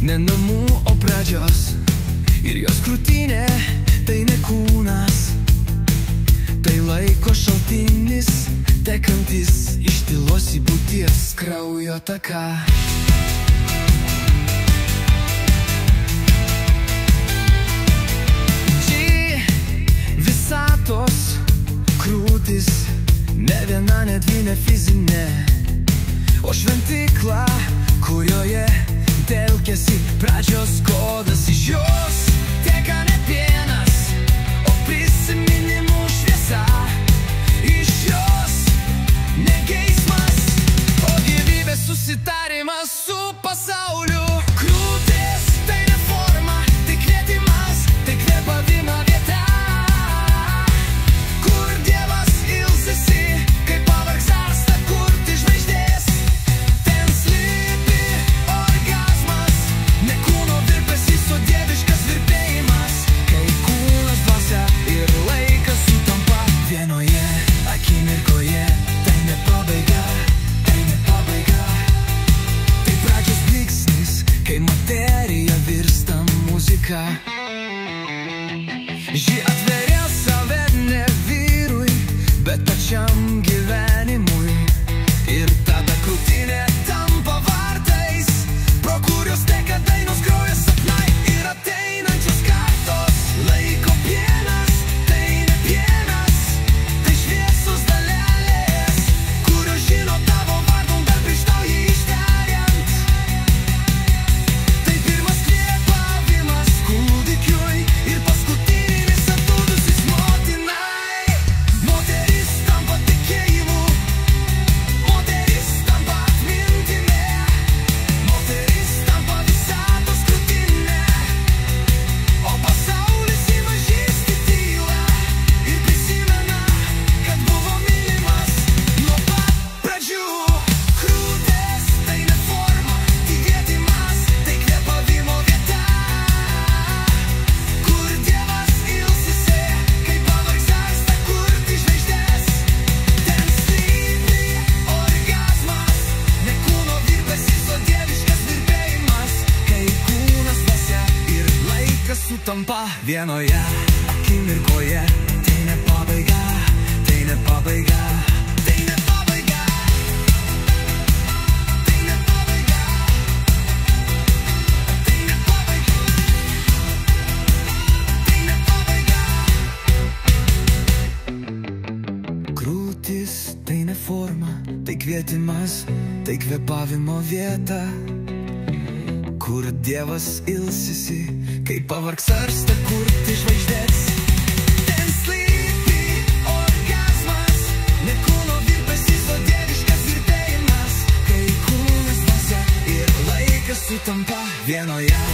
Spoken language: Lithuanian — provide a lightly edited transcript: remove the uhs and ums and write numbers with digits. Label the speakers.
Speaker 1: ne namų, o pradžios. Ir jos krūtinė tai ne kūnas, tai laiko šaltinis, tekantis iš tylos į būties kraujo taką. Visatos krūtis, ne viena, ne dvi, ne fizinė, o šventykla, kurioje telkiasi pradžios kodas. Iš jos teka ne pienas, o prisiminimų šviesa. Iš jos ne geismas, o gyvybės susitarimas su pasauliu. Krūtis tai ne forma, tai kvietimas, tai kvėpavimo vieta, kur Dievas ilsisi, kai pavargs arsta kurti žvaigždės. Ten slypi orgazmas, ne kūno virpesys, o dieviškas virpėjimas, kai kūnas, dvasia ir laikas sutampa vienoje akimirkoje. Tai ne pabaiga, tai ne pabaiga, tai pradžios blyksnis, kai materija virsta muzika. Ji atveria save ne vyrui, bet pačiam gyvenimui. Ir tada krūtinė tampa vartais, pro kurios teka dainos, kraujas, sapnai ir ateinančios kartos. Laiko pienas, tai ne pienas, tai šviesos dalelės, kurios žino tavo vardą, dar prieš tau jį ištariant. Tai pirmas kvėpavimas kūdikiui ir paskutinis atbudusis motinai. Moteris tampa tikėjimu, moteris tampa atmintimi, moteris tampa visatos krūtinė, o pasaulis ima žįsti tylą ir prisimena, kad buvo mylimas nuo pat pradžių. Krūtis tai ne forma, tai kvietimas, tai kvėpavimo vieta, kur Dievas ilsisi, kai pavargs arsta kurti žvaigždės. Ten slypi orgazmas, ne kūno virpesys, o dieviškas virpėjimas, kai kūnas, dvasia ir laikas sutampa vienoje akimirkoje. Tai ne pabaiga, tai ne pabaiga, tai ne pabaiga, tai ne pabaiga, tai ne pabaiga, tai ne pabaiga. Krūtis tai ne forma, tai kvietimas, tai kvėpavimo vieta, kur Dievas ilsisi, kai pavargs arsta kurti žvaigždės. Ten slypi orgazmas, ne kūno virpesys, o dieviškas virpėjimas, kai kūnas, dvasia ir laikas sutampa vienoje